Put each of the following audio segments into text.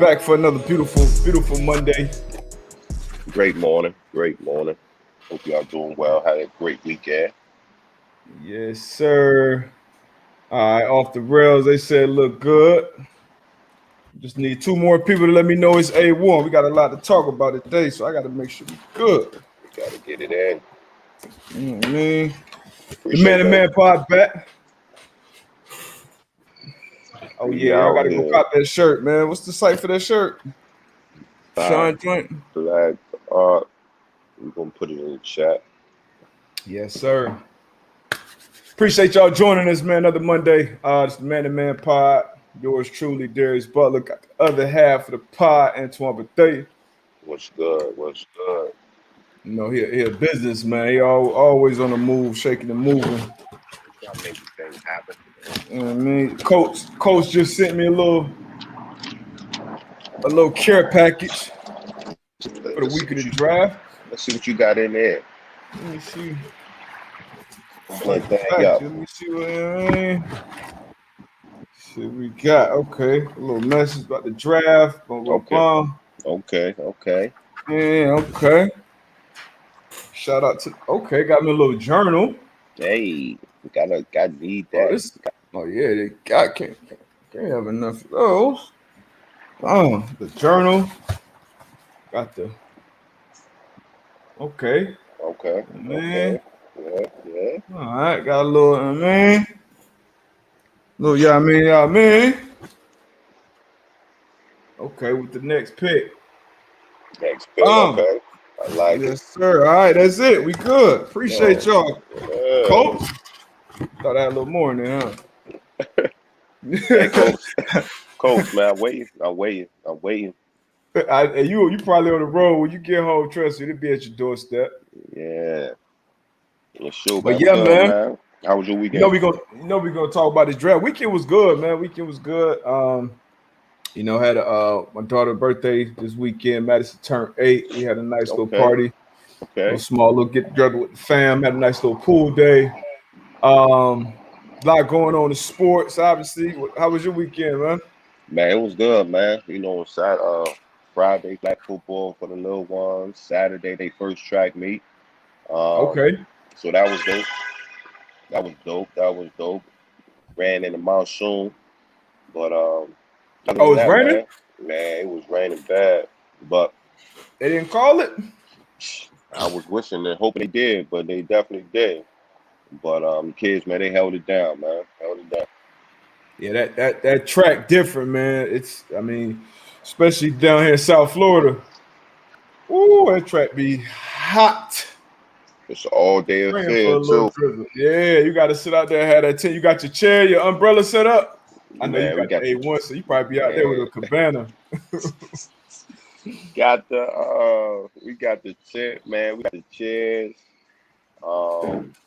Back for another beautiful Monday. Great morning. Hope y'all doing well. Had a great weekend. Yes, sir. All right, off the rails. They said look good. Just need two more people to let me know it's A1. We got a lot to talk about today, so I got to make sure we good. We gotta get it in. You know what I mean? Appreciate the that. man pod back. Oh We yeah, y'all out got to go here. cop that shirt, man. What's the site for that shirt? Sean Joint. Black art. We're gonna put it in the chat. Yes, sir. Appreciate y'all joining us, man. Another Monday. It's the Man Pod. Yours truly, Darius Butler. Got the other half of the pod, Antoine Bethea. What's good? You know, he a businessman. He always on the move, shaking and moving. Trying to make this thing happen. You know what I mean? Coach just sent me a little care package for the week of the draft. Let's see what you got in there. Let me see. Let me see what I mean. See what we got. Okay, a little message about the draft. Okay. Yeah, okay. Shout out to got me a little journal. Hey, gotta need that. They got can't have enough of those. Oh, the journal. Got the Okay. Man. Yeah. All right, got a little man. Y'all mean. Okay, with the next pick. Okay. I like it. Yes, sir. All right, that's it. We good. Appreciate y'all. Yeah. Coach. Thought I had a little more in there, huh? Hey, Coach, man, I'm waiting. You probably on the road when you get home. Trust me, it'll be at your doorstep. Yeah. Sure, but man. yeah, man. How was your weekend? We gonna talk about the draft. Weekend was good, man. Weekend was good. Had my daughter's birthday this weekend. Madison turned 8. We had a nice little party. Okay. A small little get together with the fam. Had a nice little pool day. A lot going on in sports, obviously. How was your weekend, man? Man, it was good, man. Friday, flag football for the little ones. Saturday, they first track meet. Okay. So that was dope. Ran in the monsoon. But it's raining? Man, it was raining bad. But they didn't call it? I was wishing and hoping they did, but they definitely did. But kids, man, they held it down, man. Yeah, that track different, man. Especially down here in South Florida. Ooh, that track be hot. It's an all-day affair, too. Yeah, you got to sit out there, have that tent. You got your chair, your umbrella set up. I know you got the A1, so you probably be out there with a cabana. We got the tent, man. We got the chairs.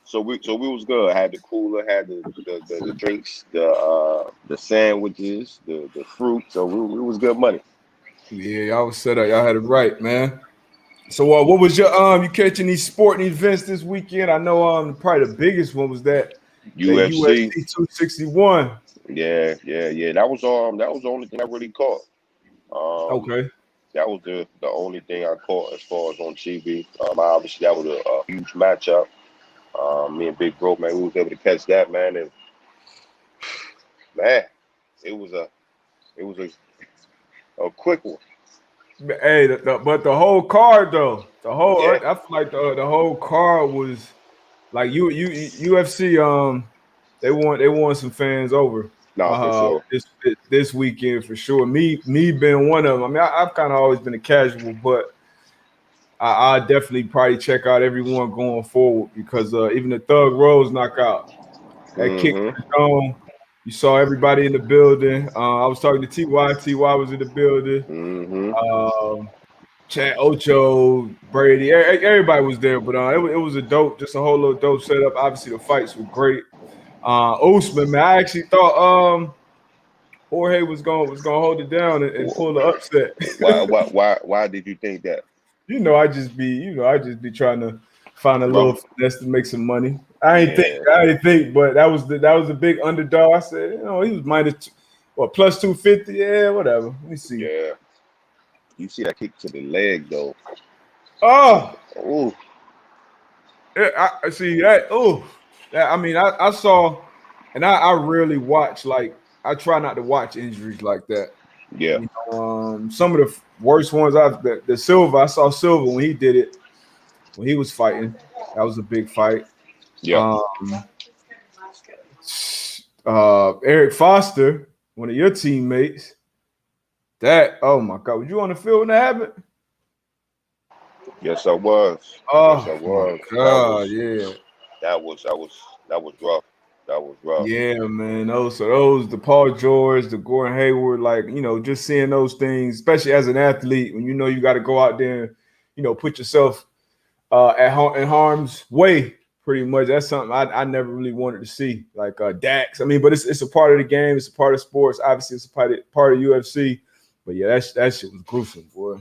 So we was good. Had the cooler, had the drinks, the sandwiches, the fruit. So we was good money. Yeah, y'all was set up. Y'all had it right, man. So what was your you catching these sporting events this weekend? I know probably the biggest one was that UFC 261. Yeah. That was the only thing I really caught. Okay. That was the only thing I caught as far as on TV. Obviously that was a huge matchup. Me and Big Bro, man, we was able to catch that, man, and man, it was a quick one. Hey, but the whole card though, I feel like the whole card was like UFC. They won some fans over. For sure. This weekend for sure. Me being one of them. I mean, I've kind of always been a casual, but I definitely probably check out everyone going forward because even the Thug Rose knockout, that kick was on. You saw everybody in the building. I was talking to Ty. Ty was in the building. Chad Ocho, Brady, everybody was there. But it was just a whole little dope setup. Obviously, the fights were great. Usman, man, I actually thought Jorge was gonna hold it down and pull the upset. Why did you think that? I just be trying to find a little finesse to make some money. I didn't think, but that was a big underdog. I said, he was plus 250. Yeah, whatever. Let me see. Yeah. You see that kick to the leg though. Oh, Oh, I see that. Oh, I mean, I saw, and I rarely watch. Like, I try not to watch injuries like that. yeah, You know, some of the worst ones the Silva. I saw Silva when he did it when he was fighting. That was a big fight. yeah. Um, Eric Foster, one of your teammates. That, oh my God, was you on the field when that happened? Yes, I was. Yes, I Oh my was. God, yeah. That was rough. That was rough. Yeah, man. Those, the Paul George, the Gordon Hayward, like, just seeing those things, especially as an athlete, when you got to go out there and, put yourself in harm's way, pretty much. That's something I never really wanted to see, like Dax. I mean, but it's a part of the game. It's a part of sports. Obviously, it's a part of UFC. But yeah, that shit was gruesome, boy.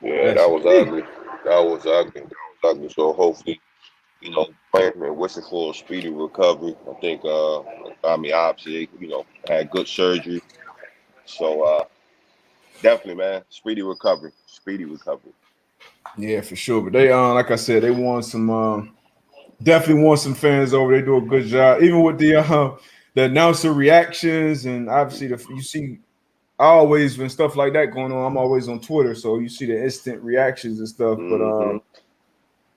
Yeah, that was ugly. That was ugly. That was ugly. So hopefully, praying and wishing for a speedy recovery. I think, obviously, had good surgery. So, definitely, man, speedy recovery. Speedy recovery. Yeah, for sure. But they, like I said, they won some. Definitely want some fans over. They do a good job, even with the announcer reactions, and obviously you see. I always when stuff like that going on, I'm always on Twitter, so you see the instant reactions and stuff. But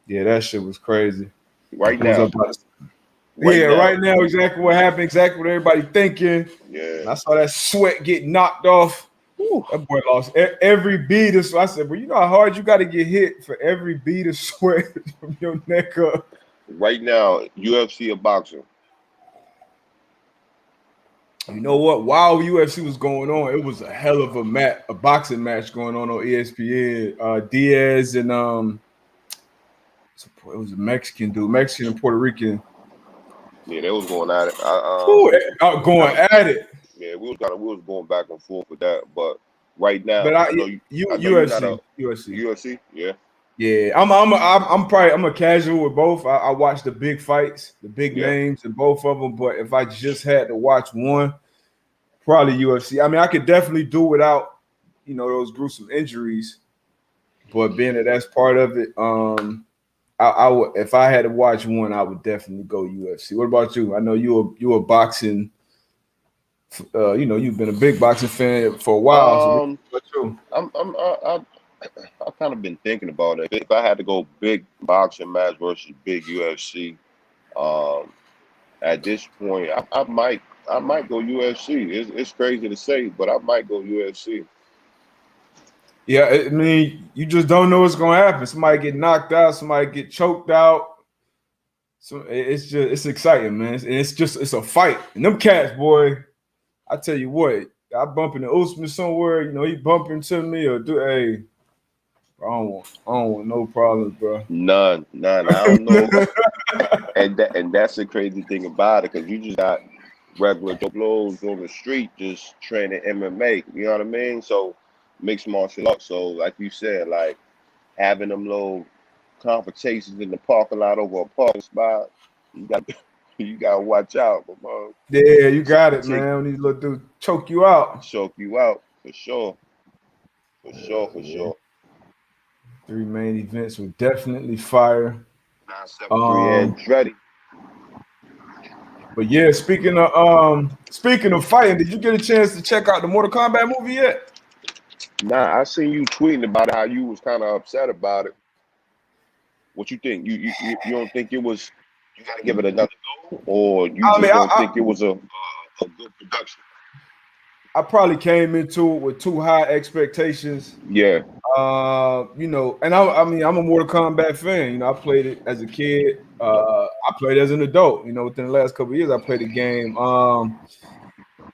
yeah, that shit was crazy. Right now. Right now, exactly what happened, exactly what everybody thinking. Yeah. And I saw that sweat get knocked off. Woo. That boy lost every bead of sweat. I said, "Well, you know how hard you got to get hit for every bead of sweat from your neck up." Right now, UFC or boxing? You know what? While UFC was going on, it was a hell of a boxing match going on ESPN. Diaz and it was a Mexican dude, Mexican and Puerto Rican. Yeah, they was going at it. Going at it. Yeah, we was going back and forth with that, but right now, but I know you UFC, UFC, yeah. Yeah, I'm a casual with both. I watch the big fights, the big names, and both of them. But if I just had to watch one, probably UFC. I mean, I could definitely do without, those gruesome injuries. But being that that's part of it, I would, if I had to watch one, I would definitely go UFC. What about you? I know you a boxing. You've been a big boxing fan for a while. So what about you? I've kind of been thinking about it. If I had to go big boxing match versus big UFC, at this point, I might go UFC. It's crazy to say, but I might go UFC. Yeah, I mean, you just don't know what's going to happen. Somebody get knocked out, somebody get choked out. So it's exciting, man. It's a fight. And them cats, boy, I tell you what, I bump into Usman somewhere, he bump into me or hey. I don't want no problems, bro. None. I don't know. and that's the crazy thing about it, because you just got regular Joe Blows on the street just training MMA. You know what I mean? So mixed martial arts. So like you said, like having them little confrontations in the parking lot over a parking spot, you got to watch out. Yeah, you got it, man. When these little dudes choke you out. Choke you out for sure. For sure. 3 main events were definitely fire. 973 ready. But yeah, speaking of fighting, did you get a chance to check out the Mortal Kombat movie yet? Nah, I seen you tweeting about how you was kind of upset about it. What you think? You don't think it was? You gotta give it another go, or you don't think it was a good production? I probably came into it with too high expectations. Yeah. And I'm a Mortal Kombat fan. I played it as a kid. I played as an adult. Within the last couple of years, I played the game.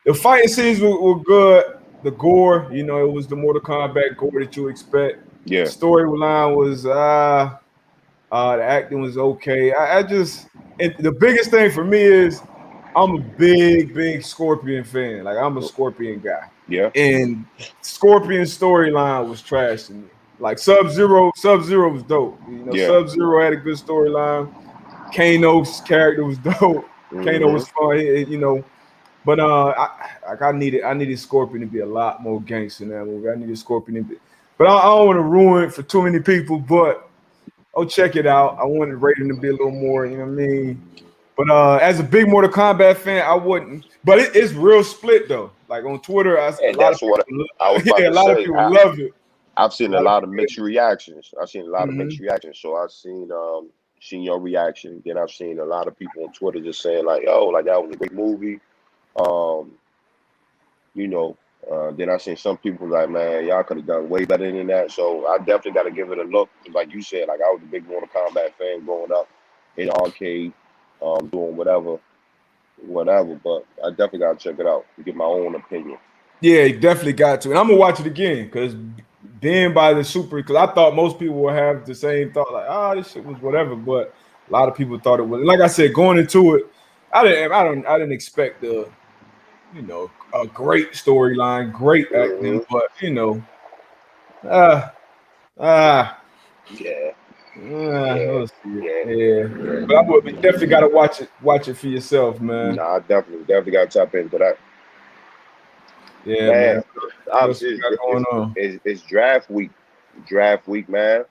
The fighting scenes were good. The gore, it was the Mortal Kombat gore that you expect. Yeah. The storyline was the acting was okay. And the biggest thing for me is I'm a big Scorpion fan. Like, I'm a Scorpion guy. Yeah. And Scorpion storyline was trash to me. Like Sub-Zero was dope. Sub-Zero had a good storyline. Kano's character was dope. Kano was fun. But I needed Scorpion to be a lot more gangster in that movie. I needed Scorpion to be, but I don't want to ruin it for too many people. But I'll check it out. I wanted Raiden to be a little more, you know what I mean. But as a big Mortal Kombat fan, I wouldn't. But it's real split though. Like on Twitter, a And lot of that's what people, I was about yeah, a to lot of say. people love it. I've seen A a lot of lot of people. mixed reactions. I've seen a lot of Mm-hmm. mixed reactions. So I've seen your reaction. Then I've seen a lot of people on Twitter just saying like, "Oh, like that was a great movie." Um, you know. Then I seen some people like, "Man, y'all could have done way better than that." So I definitely got to give it a look. Like you said, like I was a big Mortal Kombat fan growing up in the arcade, doing whatever. But I definitely got to check it out to get my own opinion. Yeah, you definitely got to, and I'm gonna watch it again because being by the super. Because I thought most people would have the same thought, like, "Oh, this shit was whatever," but a lot of people thought it was. Like I said, going into it, I didn't expect a great storyline, great acting, Hmm. but uh, ah, Yeah, yeah, we'll see. yeah, Yeah, yeah. but I would you definitely got to watch it for yourself, man. Nah, I definitely got to tap into that. Yeah, man. Man, What else obviously we got going on? it's draft week, man.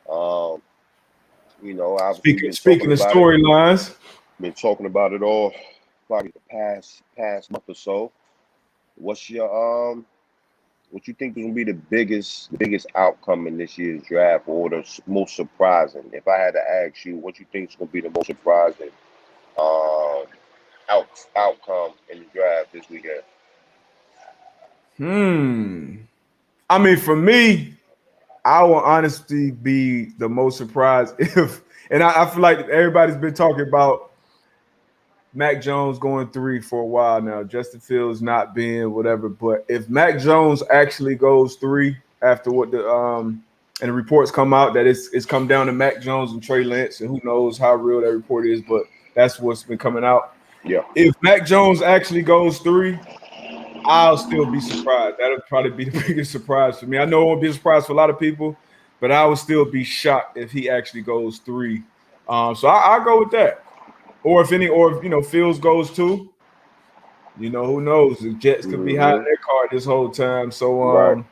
Um, obviously we've Speaking of storylines. been talking about it all probably the past month or so. What's your what you think is gonna be the biggest outcome in this year's draft, or the most surprising? If I had to ask you, what you think is gonna be the most surprising um outcome in the draft this weekend? Hmm. I mean, for me, I will honestly be the most surprised if, and I feel like everybody's been talking about Mac Jones going 3 for a while now. Justin Fields not being whatever, but if Mac Jones actually goes 3 after what the reports come out that it's come down to Mac Jones and Trey Lance, and who knows how real that report is, but that's what's been coming out. Yeah. If Mac Jones actually goes 3, I'll still be surprised. That'll probably be the biggest surprise for me. I know it won't be a surprise for a lot of people, but I would still be shocked if he actually goes 3. So I'll go with that. Or if Fields goes 2, who knows? The Jets could be hiding Hmm. their card this whole time. So Right.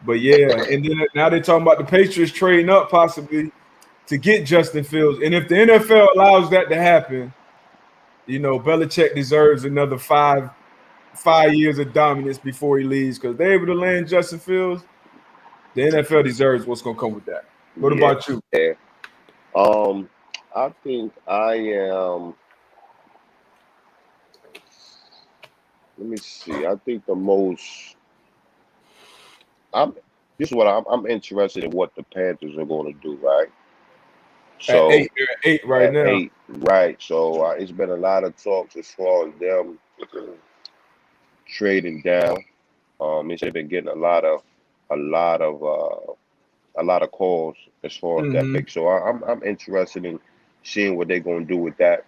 but yeah, and then now they're talking about the Patriots trading up possibly to get Justin Fields. And if the NFL allows that to happen, Belichick deserves another five years of dominance before he leaves because they're able to land Justin Fields. The NFL deserves what's going to come with that. What Yeah. about you? Yeah. Um, I think I am. Let me see. I think the most. I'm. This is what I'm interested in what the Panthers are going to do. Right. At So 8, they're at 8 right at now. 8, right. So it's been a lot of talks as far as them trading down. It's been getting a lot of calls as far as that Mm-hmm. pick. So I'm interested in seeing what they're going to do with that.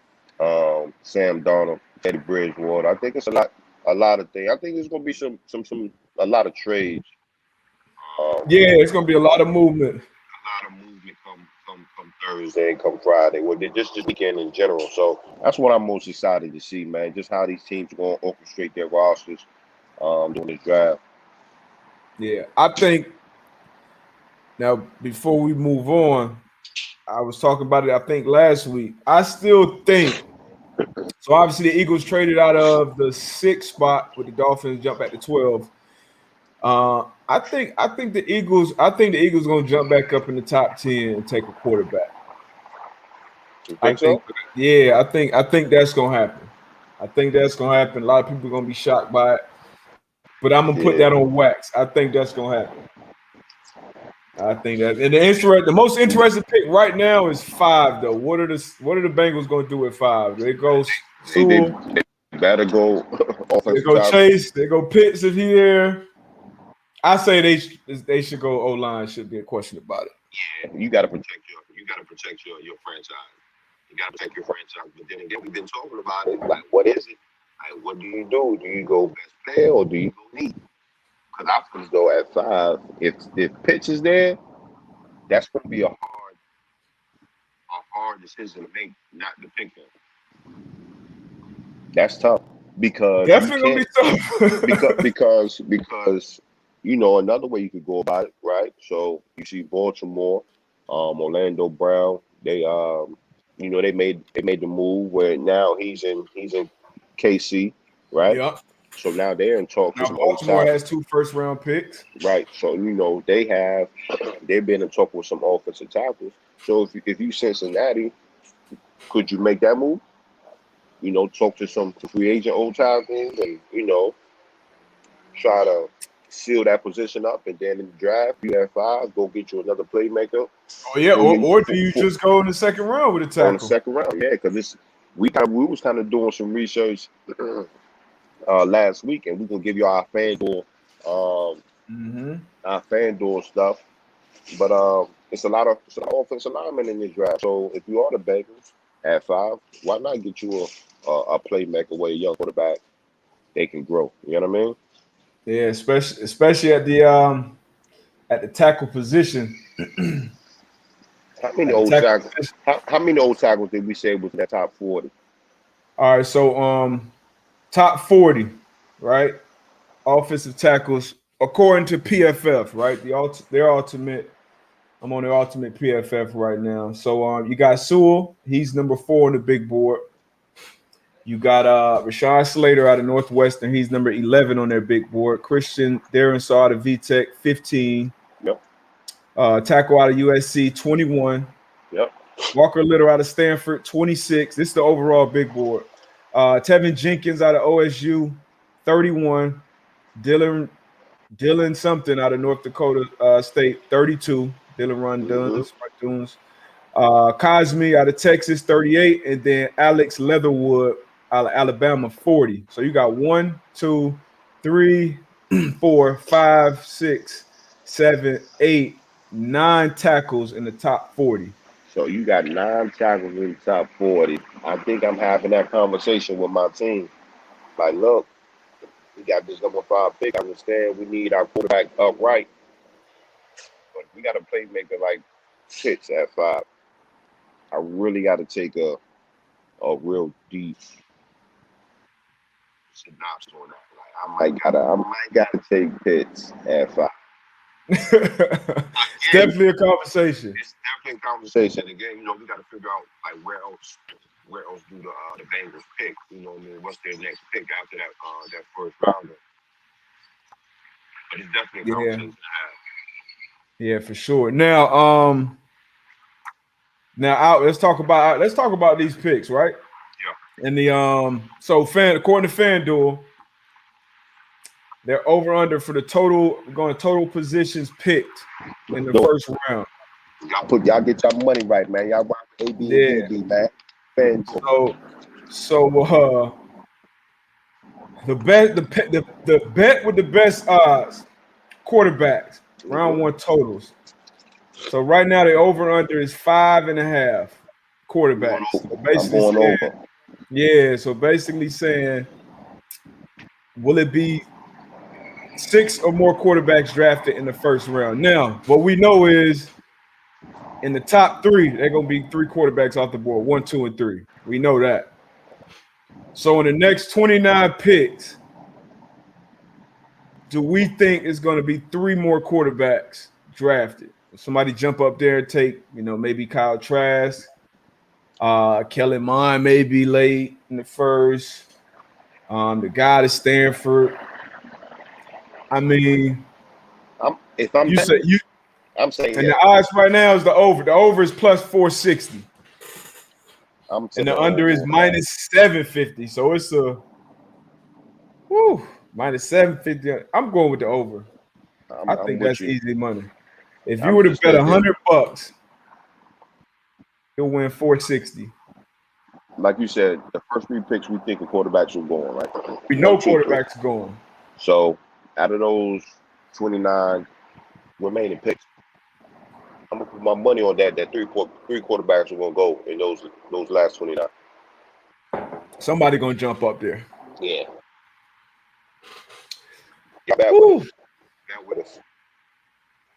Sam Darnold, Teddy Bridgewater. I think it's a lot of things. I think there's going to be a lot of trades. Yeah, it's going to be a lot of movement. A lot of movement come Thursday and come Friday. Well, just this weekend in general. So that's what I'm most excited to see, man. Just how these teams are going to orchestrate their rosters during this draft. Yeah, I think now before we move on, I was talking about it. I think last week. I still think so. Obviously, the Eagles traded out of the 6th spot with the Dolphins jump back to 12. I think the Eagles. I think the Eagles going to jump back up in the top 10 and take a quarterback. You I think think, so? yeah, I think that's going to happen. I think that's going to happen. A lot of people are going to be shocked by it, but I'm gonna put Yeah. that on wax. I think that's going to happen. I think that, and the most interesting pick right now is 5. Though, what are the Bengals going to do at 5? They go Sewell, They better go they offensive go tackle. Chase, they go Pitts if he there. I say they should go O line. Should be a question about it. You got to protect your franchise. You got to protect your franchise. But then again, we've been talking about it. Like, what is it? Like, what do you do? Do you go best player or do you go need? Because I feel as though at 5, if pitch is there, that's going to be a hard decision to make, not to pick him. That's tough. because you Definitely gonna can't be tough. because you know another way you could go about it, right? So you see Baltimore, Orlando Brown, they you know they made the move where now he's in KC, right? Yep. So now they're in talks with Now some old Baltimore tackles, has 2 first-round picks. right? So you know they've been in talk with some offensive tackles. So if you Cincinnati, could you make that move? You know, talk to some free agent old tackles and try to seal that position up, and then in the draft you have 5, go get you another playmaker Oh yeah, for you or do you just go in the second round with a on the tackle? second round. Yeah, because this we was kind of doing some research last week, and we can give you um Mm-hmm. our FanDuel stuff. But it's a lot of offensive linemen in this draft. So if you are the Bengals at 5, why not get you a playmaker with a young quarterback they can grow? You know what I mean? Yeah, especially at the tackle position. How many At the old tackle tackles? position. How many old tackles did we say was in that top 40? All right, so top 40, right? Offensive tackles according to PFF, right? Their ultimate. I'm on their ultimate PFF right now. So you got Sewell, he's number 4 on the big board. You got Rashawn Slater out of Northwestern, he's number 11 on their big board. Christian Darrisaw out of VTech, 15. Yep. Tackle out of USC, 21. Yep. Walker Little out of Stanford, 26. This is the overall big board. Tevin Jenkins out of OSU, 31. Dylan something out of North Dakota State, 32. Dylan Mm-hmm. Dunes. Cosme out of Texas, 38. And then Alex Leatherwood out of Alabama, 40. So you got 1, 2, 3, 4, 5, 6, 7, 8, 9 tackles in the top 40. So you got 9 tackles in the top 40. I think I'm having that conversation with my team. Like, look, we got this number 5 pick. I understand we need our quarterback upright, but we got a playmaker like Pitts at 5. I really got to take a real deep synopsis on that. Like, I might gotta take Pitts at 5. It's Again, definitely a conversation. it's definitely a conversation. Again, we got to figure out like where else do the Bengals pick? You know what I mean? What's their next pick after that first rounder? But it's definitely a Yeah, conversation to have. yeah, for sure. Let's talk about these picks, right? Yeah. And the according to FanDuel, they're over under for the total going total positions picked in the No, first round. y'all get your money right, man. Y'all rock AB and Yeah. BB, man. FanDuel. So the bet with the best odds quarterbacks round 1 totals. So right now the over under is 5.5 I'm going quarterbacks. So over. I'm basically going saying, over. yeah. So basically saying, will it be 6 or more quarterbacks drafted in the first round? Now, what we know is in the top 3, they're gonna be 3 quarterbacks off the board, 1, 2, and 3. We know that. So in the next 29 picks, do we think it's going to be 3 more quarterbacks drafted? Somebody jump up there and take, maybe Kyle Trask, Kellen Mond maybe late in the first, the guy to Stanford. I mean, If I'm you say betting, you I'm saying and the yes. odds right now is the over. The over is plus 460, I'm and taking the the under over is on that. minus 750. So it's a minus 750. I'm going with the over. I I'm think with that's you. easy money. If you I'm were to just bet thinking, $100, you'll win 460. like you said, the first 3 picks we think of quarterbacks are going, right? We One, know 2, 3. quarterbacks going. So out of those 29 remaining picks, I'm gonna put my money on that three quarterbacks are gonna go in those last 29. Somebody gonna jump up there. Yeah. Y'all bad with Woo. us. Bad with us.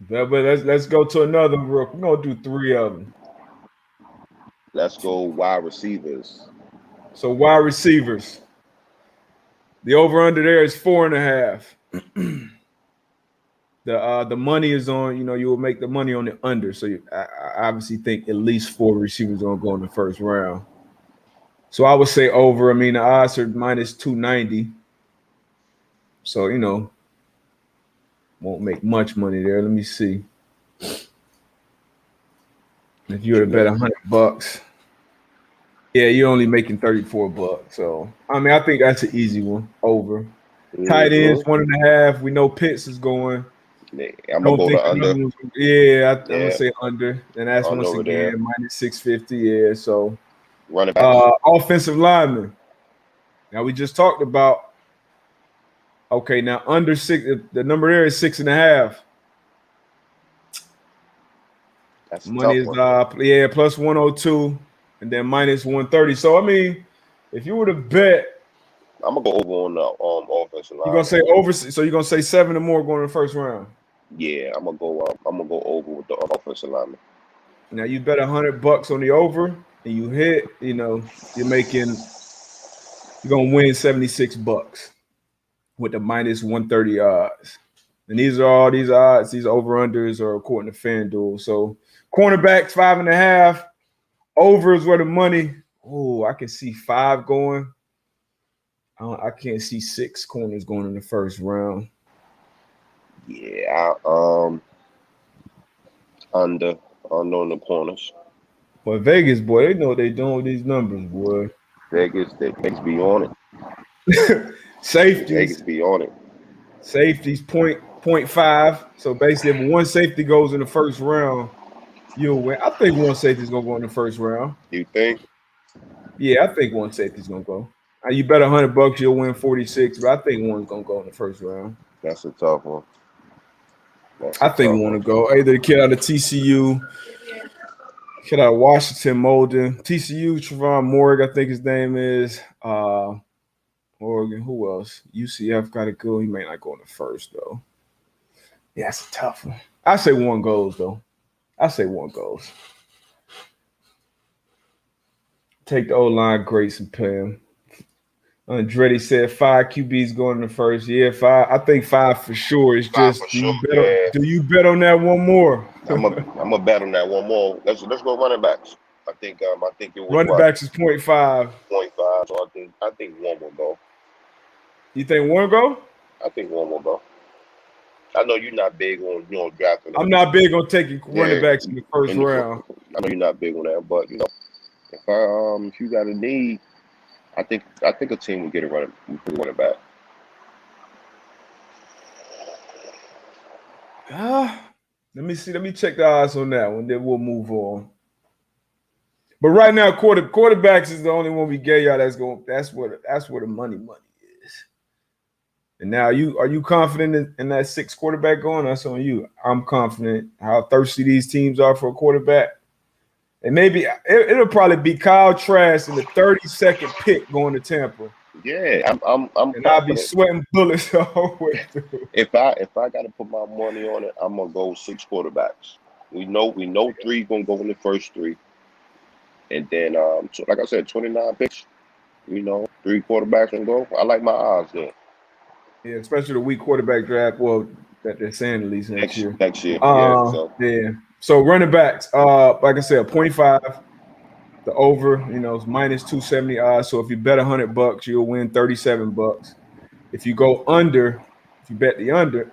But let's go to another rook. We're gonna do 3 of them. Let's go wide receivers. So wide receivers. The over under there is 4.5. The money is on, you will make the money on the under. So I obviously think at least 4 receivers are going to go in the first round. So I would say over. I mean, the odds are minus 290. So, won't make much money there. Let me see. If you were to bet $100, yeah, you're only making $34. So, I mean, I think that's an easy one. Over. Tight ends, 1.5. We know Pitts is going. I'm gonna go to under. I'm gonna say under, and that's under once again minus 650. Yeah, so running back. Offensive lineman. Now we just talked about. Okay, now under 6. The number there is 6.5. That's money is plus 102, and then minus 130. So I mean, if you were to bet. I'm gonna go over on the offensive line. You're gonna say over, so you're gonna say 7 or more going in the first round. Yeah, I'm gonna go over with the offensive lineman. Now you bet $100 on the over, and you hit. You're gonna win $76 with the minus 130 odds. And these are all these odds. These over unders are according to FanDuel. So cornerbacks 5.5. Over is where the money. Oh, I can see 5 going. I can't see 6 corners going in the first round. Yeah, under on the corners. But Vegas, boy, they know what they doing with these numbers, boy. Vegas be on it. Safeties. Vegas be on it. Safeties 0.5. So basically, if one safety goes in the first round, you'll win. I think one safety is gonna go in the first round. You think? Yeah, I think one safety is gonna go. You bet $100, you'll win 46, but I think one's gonna go in the first round. That's a tough one. I think one to go. Either the kid out of TCU, kid out of Washington, Molden, TCU, Trevon Morgan, I think his name is. Oregon, who else? UCF got to go. He may not go in the first though. Yeah, it's a tough one. I say one goes though. Take the O-line Grayson Pam. Andretti said 5 QBs going in the first. Yeah, 5. I think 5 for sure. It's just do you bet on that one more? I'm a bet on that one more. Let's go running backs. I think it was running backs is 0.5. 0.5. So I think one will go. You think one go? I think one will go. I know you're not big on drafting. I'm not big on taking running backs in the first round. I know you're not big on that, but if you got a need, I think a team will get a running back. Let me see. Let me check the odds on that one. Then we'll move on. But right now, quarterbacks is the only one we gave y'all. That's where the money is. And now, are you confident in that 6 quarterback going? That's on you. I'm confident how thirsty these teams are for a quarterback. And maybe it'll probably be Kyle Trask in the 32nd pick going to Tampa. Yeah, I'm and I'll be sweating bullets the whole way through. If I got to put my money on it, I'm gonna go 6 quarterbacks. We know 3 gonna go in the first 3, and then so like I said, 29 picks. 3 quarterbacks gonna go. I like my odds there. Yeah, especially the weak quarterback draft. Well, that they're saying at least next year. Next year, yeah. So running backs, like I said, 0.5. The over, is minus 270 odds. So if you bet $100, you'll win $37. If you go under, if you bet the under,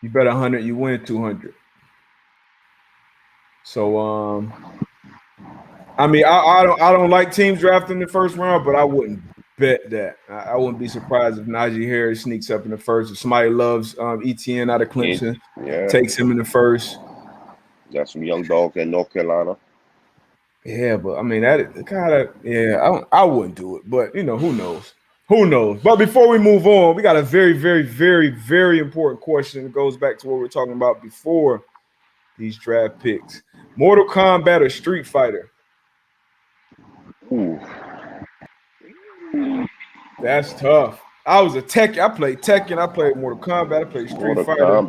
you bet 100, you win 200. So I mean, I don't like teams drafting in the first round, but I wouldn't bet that. I wouldn't be surprised if Najee Harris sneaks up in the first. If somebody loves ETN out of Clemson, takes him in the first. Got some young dogs in North Carolina. Yeah, but I mean that kind of I wouldn't do it. But who knows? Who knows? But before we move on, we got a very, very, very, very important question that goes back to what we were talking about before these draft picks. Mortal Kombat or Street Fighter? Ooh. That's tough. I was a Tekken. I played Tekken. I played Mortal Kombat. I played Street Fighter.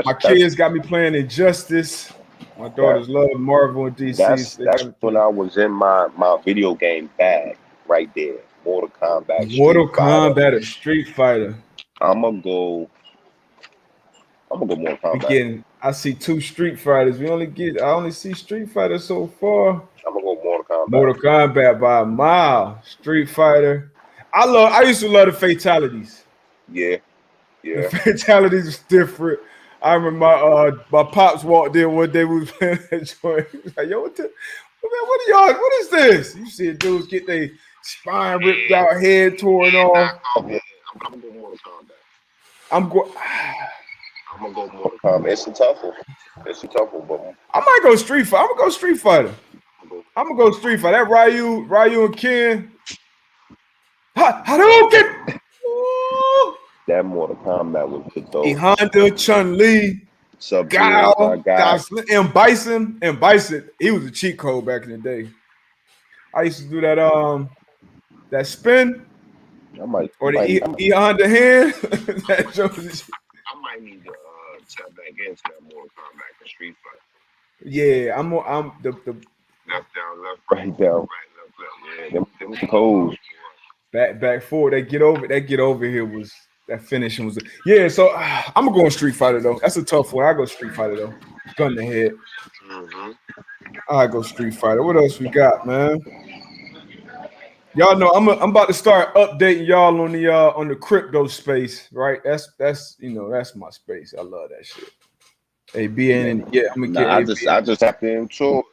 My kids got me playing Injustice. My daughters love Marvel and DC. So That's when I was in my video game bag right there. Mortal Kombat, Street Mortal Fighter. Kombat or Street Fighter. I'm gonna go Mortal Kombat. I see 2 Street Fighters. I only see Street Fighter so far. I'm gonna go Mortal Kombat. Mortal Kombat by a mile. Street Fighter. I used to love the fatalities. Yeah. The fatalities was different. I remember my pops walked in one day, we was playing that joint. He was like, yo, what is this? You see dudes get their spine ripped out, head torn off. I'm gonna go Mortal Kombat. I'm gonna go Mortal Kombat. It's a tough one, but I might go Street Fighter. I'm gonna go Street Fighter. That Ryu and Ken. Hadouken! That Mortal Kombat was good though. Honda, Chun-Li, Guile, and Bison. He was a cheat code back in the day. I used to do that spin. I might Honda hand. I might need to tap back into that Mortal Kombat and Street Fighter. Yeah, I'm the left down, left, right down, right, left. Yeah, them codes. Back forward. That get over here was that finishing was so I'm gonna go on Street Fighter though. That's a tough one. I go Street Fighter though. Gun to head. I go Street Fighter. What else we got, man? Y'all know I'm about to start updating y'all on the crypto space, right? That's that's my space. I love that shit. AB and I'm gonna get. I just tapped into it.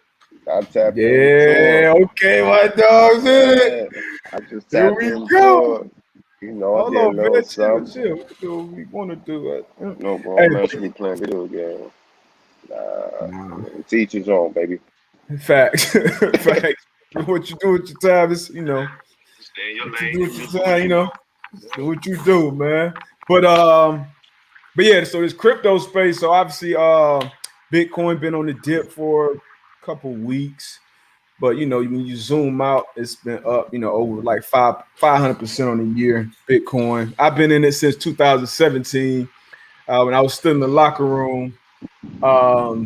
Okay, my dog's in it. I just tapped into it. You know, hold on, man. Chill. We can do what we want to do. No, bro, man, should be playing video games. Teach his own, baby. Facts. What you do with your time is, stay in your lane. Do what you do, man. But yeah, so this crypto space. So obviously, Bitcoin been on the dip for a couple weeks. But when you zoom out, it's been up, over like 500% on the year. Bitcoin. I've been in it since 2017 when I was still in the locker room. But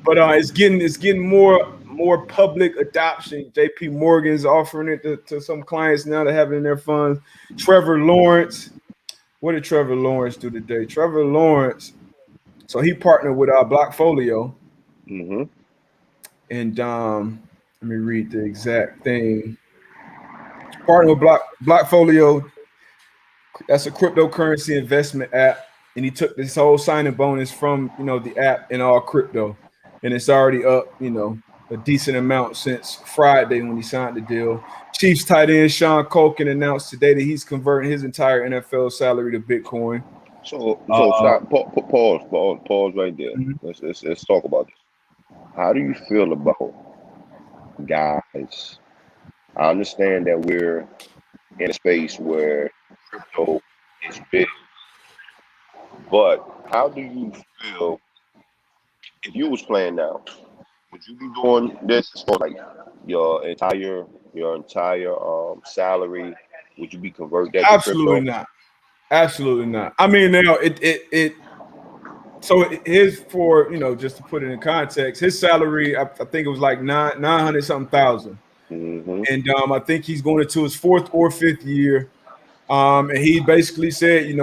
it's getting more public adoption. JP Morgan's offering it to some clients now that have it in their funds. Trevor Lawrence. What did Trevor Lawrence do today? Trevor Lawrence. So he partnered with Blockfolio. Mm-hmm. And let me read the exact thing. Partner with Blockfolio. That's a cryptocurrency investment app. And he took this whole signing bonus from, the app and all crypto. And it's already up, a decent amount since Friday when he signed the deal. Chiefs tight end Sean Culkin announced today that he's converting his entire NFL salary to Bitcoin. So stop, pause right there. Mm-hmm. Let's talk about this. How do you feel about guys? I understand that we're in a space where crypto is big, but how do you feel if you was playing now? Would you be doing this for like your entire salary? Would you be converting that? Absolutely not. Absolutely not. I mean, now so his for just to put it in context, his salary I think it was like 900 something thousand, and I think he's going into his 4th or 5th year, and he basically said he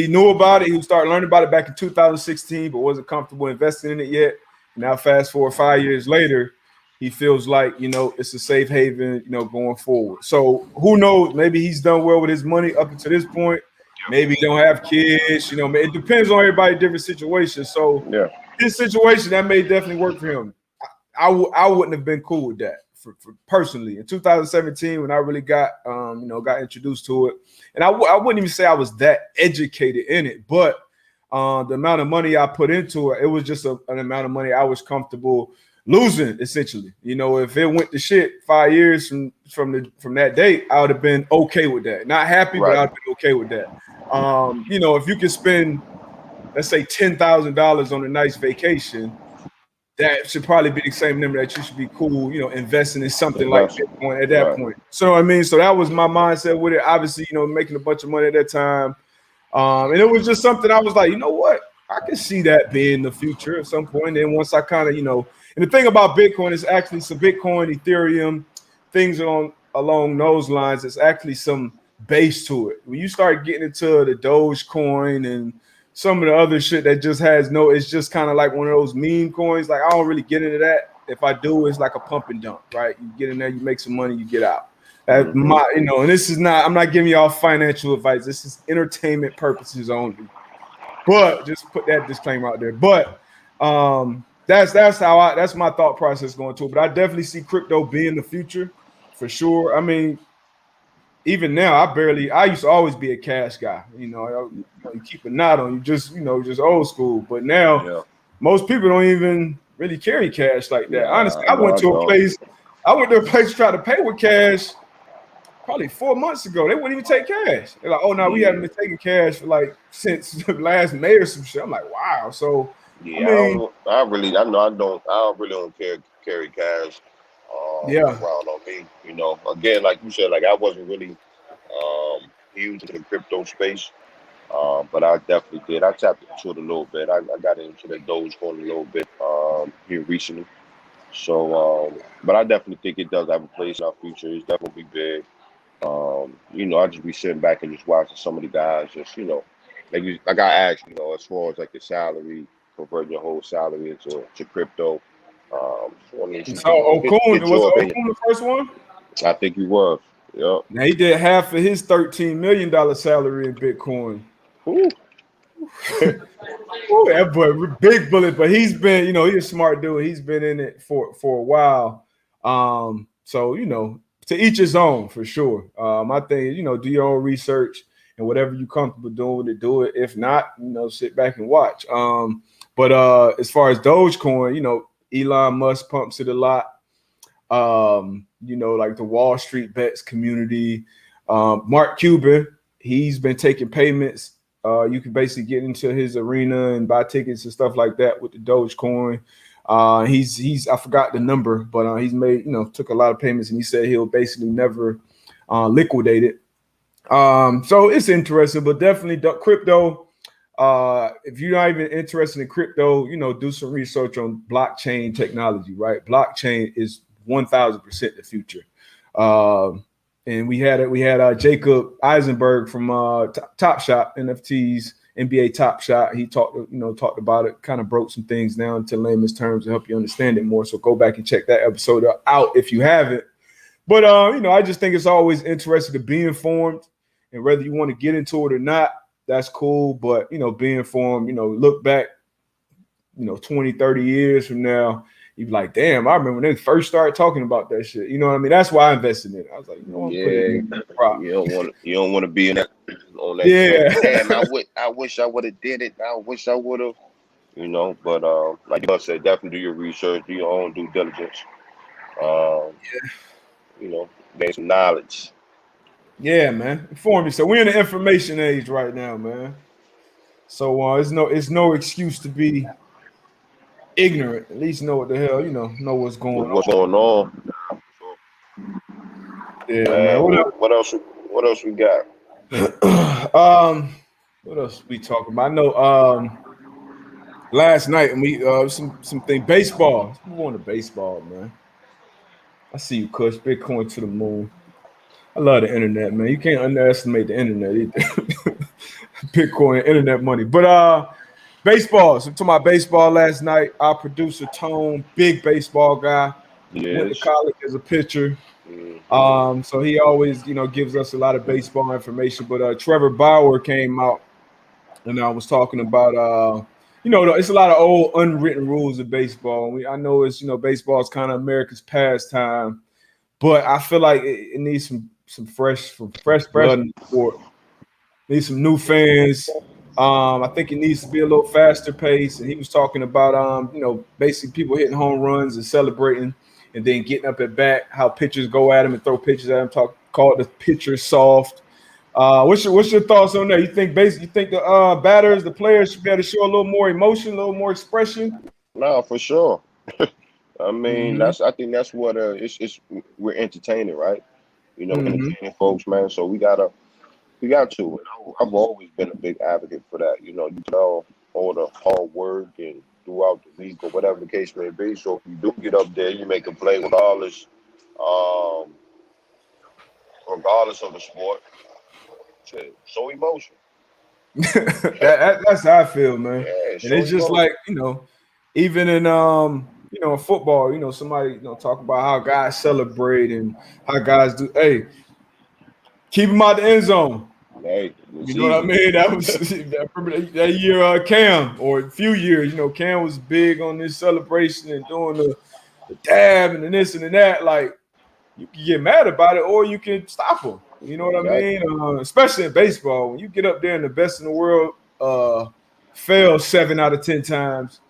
knew about it. He started learning about it back in 2016, but wasn't comfortable investing in it yet. Now, fast forward 5 years later, he feels like, it's a safe haven, going forward. So who knows? Maybe he's done well with his money up until this point. Maybe he don't have kids. It depends on everybody's different situations. So his situation, that may definitely work for him. I wouldn't have been cool with that for personally. In 2017, when I really got introduced to it, and I wouldn't even say I was that educated in it, but the amount of money I put into it, it was just an amount of money I was comfortable losing, essentially. If it went to shit 5 years from that date, I would have been okay with that. Not happy, but I'd been okay with that. If you could spend, let's say, $10,000 on a nice vacation, that should probably be the same number that you should be cool, investing in something like Bitcoin at that point. So I mean, so that was my mindset with it. Obviously, making a bunch of money at that time. And it was just something I was like, you know what? I can see that being the future at some point. And once I kind of, and the thing about Bitcoin is actually some Bitcoin, Ethereum, things along those lines. It's actually some base to it. When you start getting into the Dogecoin and some of the other shit that just has it's just kind of like one of those meme coins. Like I don't really get into that. If I do, it's like a pump and dump, right? You get in there, you make some money, you get out. That's my, and this is not, I'm not giving y'all financial advice. This is entertainment purposes only. But just put that disclaimer out there. But that's my thought process going to it. But I definitely see crypto being the future for sure. I mean, even now, I used to always be a cash guy. You keep a knot on you, just old school. But now, most people don't even really carry cash like that. Honestly, I went to a place to try to pay with cash probably 4 months ago. They wouldn't even take cash. They're like, oh no, we haven't been taking cash for like since last May or some shit. I'm like, wow. So yeah, I don't really carry cash around on me. Again, like you said, like I wasn't really huge in the crypto space. But I definitely did. I tapped into it a little bit. I got into the Dogecoin a little bit here recently. So, but I definitely think it does have a place in our future. It's definitely big. I just be sitting back and just watching some of the guys just, like I asked, as far as like the salary, converting your whole salary into crypto. So Okun, was Okun the first one? I think he was. Yeah. Now he did half of his $13 million salary in Bitcoin. Ooh, that boy, big bullet, but he's been, he's a smart dude. He's been in it for a while. So, to each his own for sure. My thing is, do your own research and whatever you're comfortable doing to do it. If not, sit back and watch. But as far as Dogecoin, Elon Musk pumps it a lot. Like the Wall Street bets community. Mark Cuban, he's been taking payments. You can basically get into his arena and buy tickets and stuff like that with the Dogecoin. He's I forgot the number, but he's made, took a lot of payments, and he said he'll basically never liquidate it. So it's interesting, but definitely crypto. If you're not even interested in crypto, do some research on blockchain technology, right? Blockchain is 1000% the future. And we had Jacob Eisenberg from Top Shot NFTs, NBA Top Shot. He talked about it, kind of broke some things down to layman's terms to help you understand it more. So go back and check that episode out if you haven't. But I just think it's always interesting to be informed, and whether you want to get into it or not, that's cool. But be informed. Look back, 20, 30 years from now. You'd be like, damn, I remember when they first started talking about that shit. You know what I mean? That's why I invested in it. I was like, you don't want to be in that on that. Yeah. Damn, I wish I would have did it. I wish I would have. But like you said, definitely do your research, do your own due diligence. Gain some knowledge. Yeah, man. Inform yourself. We're in the information age right now, man. So it's no excuse to be ignorant. At least know what the hell, know what's going on. Yeah, man. What else we got? What else we talking about? I know last night, and we something baseball. Let's move on to baseball, man. I see you, Kush. Bitcoin to the moon. I love the internet, man. You can't underestimate the internet either. Bitcoin, internet money. But baseball. So to my baseball last night, our producer Tone, big baseball guy, went to college as a pitcher. So he always, gives us a lot of baseball information. But Trevor Bauer came out, and I was talking about it's a lot of old unwritten rules of baseball. I know it's baseball is kind of America's pastime, but I feel like it needs some fresh blood in the sport. Needs some new fans. I think it needs to be a little faster pace. And he was talking about basically people hitting home runs and celebrating, and then getting up at bat. How pitchers go at him and throw pitches at him. Call it the pitcher soft. What's your thoughts on that? You think the batters, the players should be able to show a little more emotion, a little more expression? No, for sure. I mean, I think that's what we're entertaining, right? Entertaining folks, man. So we got to. I've always been a big advocate for that. all the hard work and throughout the week or whatever the case may be. So if you do get up there, you make a play um, regardless of the sport. Shit, show emotion. That's how I feel, man. Yeah, And show it's just emotion. like, even in in football, somebody, talk about how guys celebrate and how guys do. Hey, keep them out the end zone. Hey, You it's know what I easy. mean? That was I remember that year, Cam, or a few years. Cam was big on this celebration and doing the dab and the this and the that. Like, you can get mad about it, or you can stop them. You know what I Exactly. mean? Especially in baseball, when you get up there and the best in the world fail 7 out of 10 times.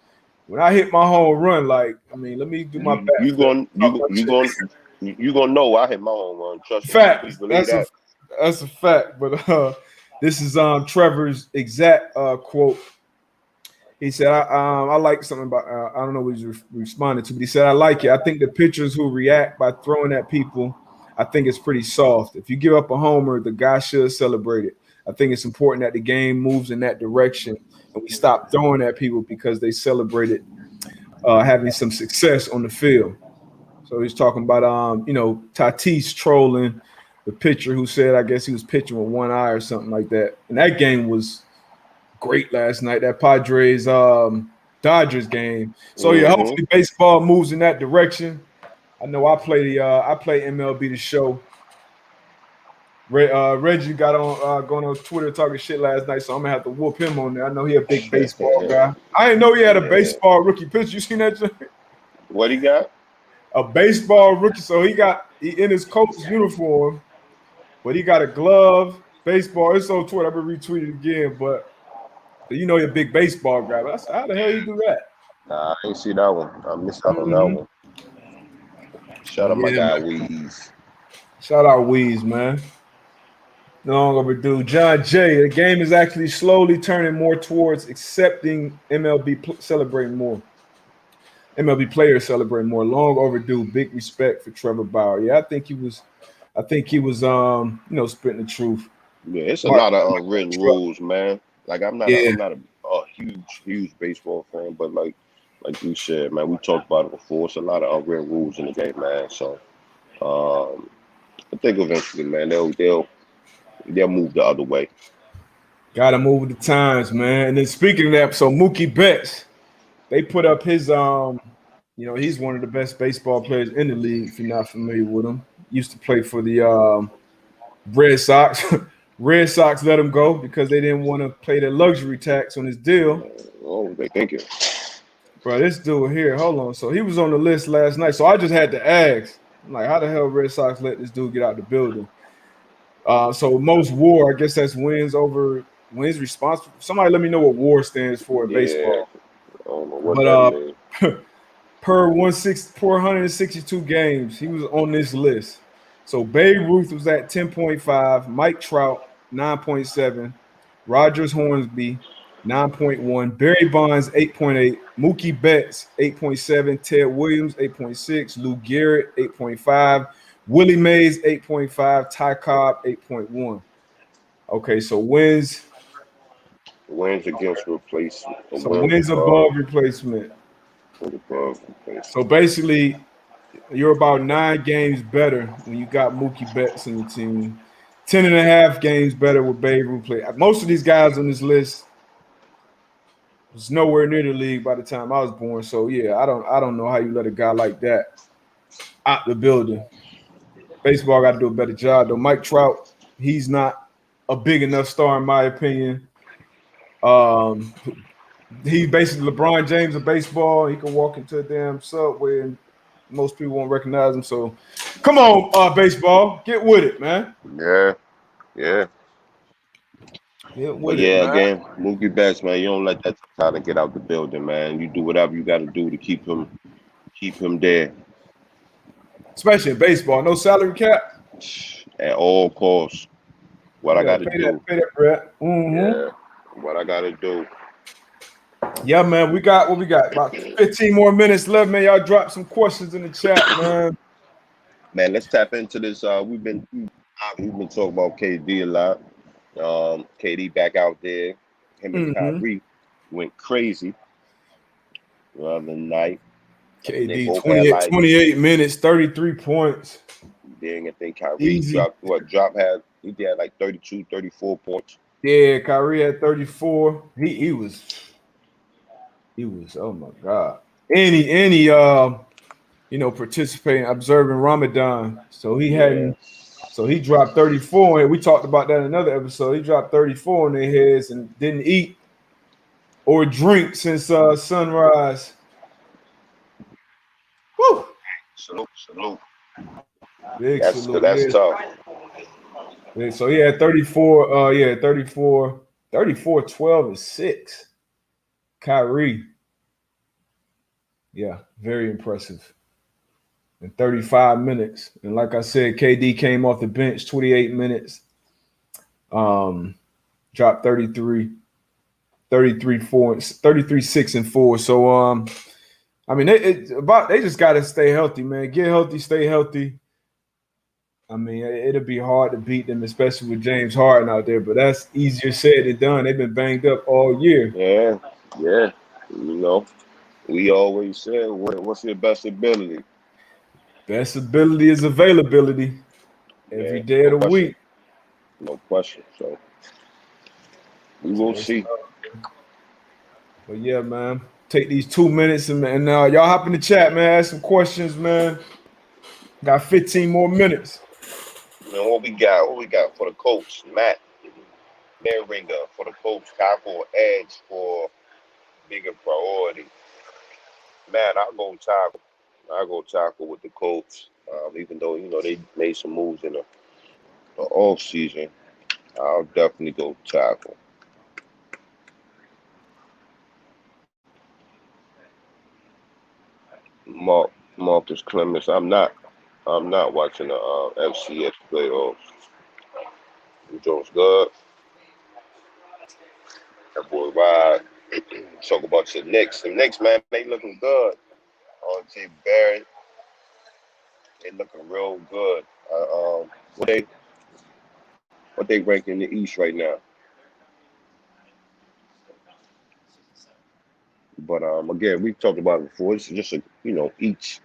When I hit my home run, like, I mean, let me do my You you backflip. going Talk you my you shit. going you gonna know I hit my home run. Trust me. Please Facts. believe That's a that. that's a fact. But this is Trevor's exact quote. He said, I like something about, I don't know what he's responding to, but he said, I like it. I think the pitchers who react by throwing at people, I think it's pretty soft. If you give up a homer, the guy should celebrate it. I think it's important that the game moves in that direction and we stop throwing at people because they celebrated having some success on the field. So he's talking about, Tatis trolling the pitcher who said, I guess he was pitching with one eye or something like that. And that game was great last night. That Padres Dodgers game. So yeah, Mm-hmm. hopefully baseball moves in that direction. I know I play MLB the Show. Reggie got on going on Twitter talking shit last night, so I'm gonna have to whoop him on there. I know he a big baseball guy. I didn't know he had a Yeah. baseball rookie pitch. You seen that? What he got? A baseball rookie. So he in his coach's uniform, but he got a glove, baseball. It's on Twitter. I've been retweeted again, but he a big baseball guy. But I said, how the hell you do that? Nah, I ain't see that one. I missed out on that Mm-hmm. one. Shout But out my yeah, guy man. Weeze. Shout out Weeze, man. No long overdue. John Jay, the game is actually slowly turning more towards accepting celebrating more. MLB players celebrating more. Long overdue. Big respect for Trevor Bauer. Yeah, I think he was spitting the truth. Yeah, it's a Mark, lot of unwritten rules, man. Like yeah, I'm not a huge baseball fan, but like you said, man, we talked about it before. It's a lot of unwritten rules in the game, man. So um, I think eventually, man, they'll move the other way. gotta move with the times, man. And then speaking of that, so Mookie Betts, they put up his he's one of the best baseball players in the league. If you're not familiar with him, used to play for the Red Sox. Red Sox let him go because they didn't want to pay the luxury tax on his deal. Oh, they think it. Bro, this dude here, hold on. So he was on the list last night. So I just had to ask, I'm like, how the hell Red Sox let this dude get out the building? So most WAR, I guess that's wins responsible. Somebody let me know what WAR stands for in Yeah, baseball. I don't know what But that means. per 162 games, he was on this list. So Babe Ruth was at 10.5, Mike Trout 9.7, Rogers Hornsby 9.1, Barry Bonds 8.8, Mookie Betts 8.7, Ted Williams 8.6, Lou Gehrig 8.5, Willie Mays 8.5, Ty Cobb 8.1. Okay, so Wins against replacement. Wins wins above replacement. above So replacement. basically, you're about 9 games better when you got Mookie Betts in the team. 10.5 games better with Babe Ruth play. Most of these guys on this list was nowhere near the league by the time I was born. So yeah, I don't know how you let a guy like that out the building. Baseball got to do a better job though. Mike Trout, he's not a big enough star in my opinion. Um, he's basically LeBron James of baseball. He can walk into a damn subway and most people won't recognize him. So come on, baseball, get with it, man. Yeah, yeah. Get But with it, yeah, man. again, Mookie Betts, man, you don't let that try to get out the building, man. You do whatever you got to do to keep him there Especially in baseball, no salary cap. at all costs. What You I got gotta to pay that, do, pay that bread. Mm-hmm. yeah. What I got to do. Yeah, man. We got what we got. About 15 more minutes left, man. Y'all drop some questions in the chat, man. Man, let's tap into this. We've been talking about KD a lot. KD back out there, him and Mm-hmm. Kyrie. went crazy the other night. KD, They both had 28 minutes, 33 points. Then I think Kyrie Easy. he had like 32, 34 points. Yeah, Kyrie had 34. He was oh my God. Any participating, observing Ramadan. So he hadn't. So he dropped 34, and we talked about that in another episode. He dropped 34 in their heads and didn't eat or drink since sunrise. Woo! Salute. Big That's salute. that's tough. Yeah, so he had 34. 34, 12, and 6. Kyrie. Yeah, very impressive. In 35 minutes. And like I said, KD came off the bench 28 minutes. Dropped 33, 6 and 4. So I mean, they just gotta stay healthy, man. Get healthy, stay healthy. I mean, it'll be hard to beat them, especially with James Harden out there, but that's easier said than done. They've been banged up all year. Yeah. We always said, what's your best ability? Best ability is availability every day of the week. No question. So we will see. But yeah, man, take these 2 minutes and y'all hop in the chat, man. Ask some questions, man. Got 15 more minutes. Man, what we got for the coach, Matt Ringer, for the coach, Capo Edge for bigger priority. Man, I'll go tackle with the coach. Even though they made some moves in the off season, I'll definitely go tackle. Marcus Clemens. I'm not watching the FCS playoffs. Jones good. That boy Rod. Talk about the Knicks. The Knicks, man, they looking good. R.J. Barrett, they looking real good. What they rank in the East right now? But again, we've talked about it before. It's just each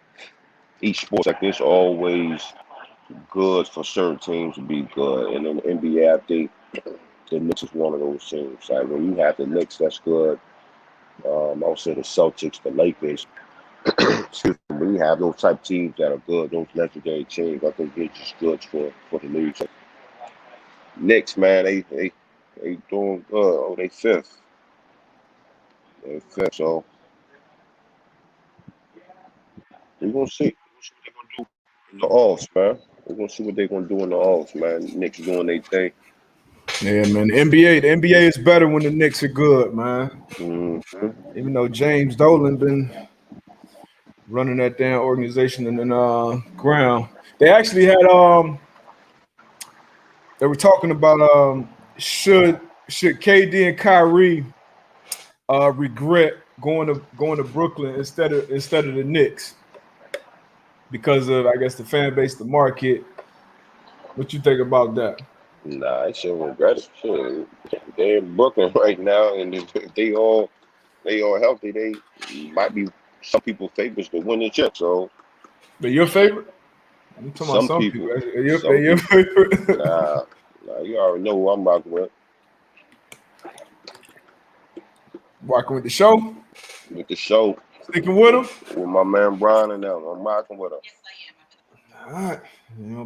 sport like this always good for certain teams to be good. And in the NBA, I think the Knicks is one of those teams. Like when you have the Knicks, that's good. I would say the Celtics, the Lakers. Excuse me. When you have those type teams that are good, those legendary teams, I think they're just good for the league. So, Knicks, man, they doing good. Oh, they fifth. So we're gonna see. What they're gonna do in the offs, man. We're gonna see what they're gonna do in the offs, man. Knicks doing their thing. Yeah, man. The NBA is better when the Knicks are good, man. Mm-hmm. Even though James Dolan been running that damn organization in the ground. They actually had they were talking about should KD and Kyrie regret going to Brooklyn instead of the Knicks because of, I guess, the fan base, the market. What you think about that? Nah, I shouldn't regret it. Shit. They're in Brooklyn right now, and if they all healthy, they might be some people's favorites to win the chip. So, But your favorite? I'm talking about some people. Your favorite? Nah, you already know who I'm rocking with. Rocking with the show? With the show. Sticking with him? With my man Brian and them. I'm rocking with him. All right.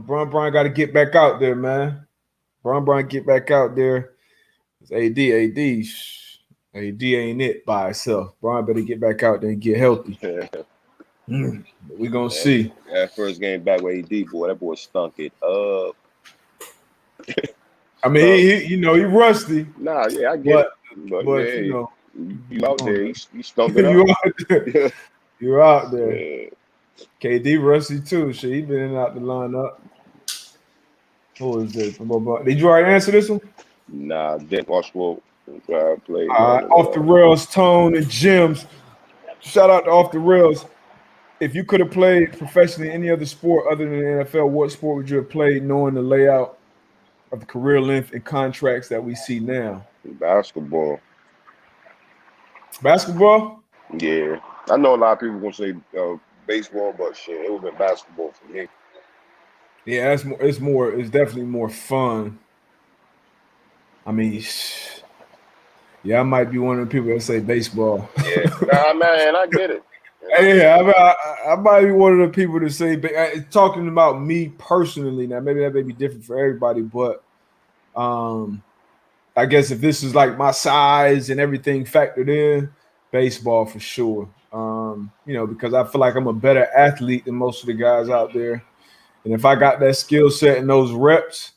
Brian got to get back out there, man. Brian get back out there. AD ain't it by itself. Brian better get back out there and get healthy. We gonna see. That first game back with AD, boy, that boy stunk it up. I mean, he rusty. Nah, yeah, I get it. But yeah, you out there, he stunk it up. You're out there. Yeah. KD rusty too. Shit, he been in and out the lineup. Who is this? Did you already answer this one? Nah, didn't watch what play. Off the Rails, Tone and Gems. Shout out to Off the Rails. If you could have played professionally in any other sport other than the NFL, what sport would you have played knowing the layout of the career length and contracts that we see now? Basketball. Basketball? Yeah, I know a lot of people gonna say baseball, but shit, it would have been basketball for me. Yeah, that's more. It's more. It's definitely more fun. I mean, yeah, I might be one of the people that say baseball. Yeah, nah, man, I get it. And I get Yeah, it. I might be one of the people to say. Talking about me personally, now maybe that may be different for everybody, but um, I guess if this is like my size and everything factored in, baseball for sure. Because I feel like I'm a better athlete than most of the guys out there. And if I got that skill set and those reps,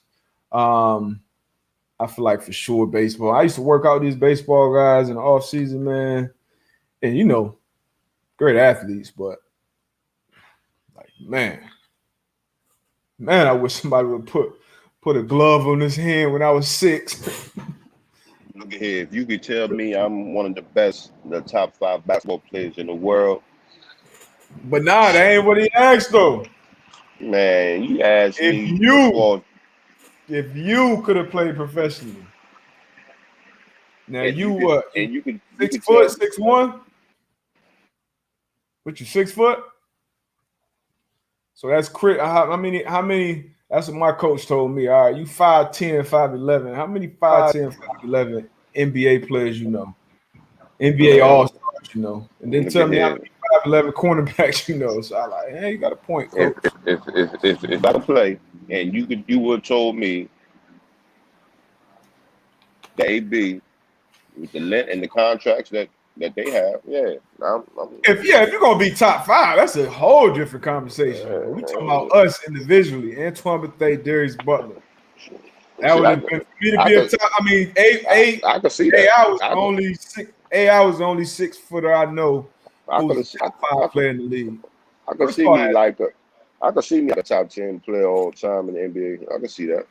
um, I feel like for sure baseball. I used to work out these baseball guys in the off season, man. And great athletes, but like man, I wish somebody would put a glove on his hand when I was 6. Look at here. If you could tell me I'm one of the best, the top 5 basketball players in the world, But nah, that ain't what he asked though. man, you ask If me as you far if you could have played professionally, now and you you could what? and you 6 could foot, tell 6'1"? What you 6 foot? So that's crit. How many? How many? That's what my coach told me. All right, you 5'10", 5'11". How many 5'10", 5'11" NBA players you know? NBA All man, Stars, you know? And then look tell at me how here. many 5'11" cornerbacks you know. So I like, hey, you got a point, If coach. if I could play and you would have told me the AB with the length and the contracts that they have, yeah, If you're gonna be top 5, that's a whole different conversation. But we talking about us individually. Antoine Bethea Darius Butler. That shit, would have been for me to I be a could top. I mean, eight. I could see that. AI was the I could only six. AI was the only 6 footer I know I who could was a top 5 player in the league. I could Chris see Paul me had. like a I could see me like a top 10 player all the time in the NBA. I could see that.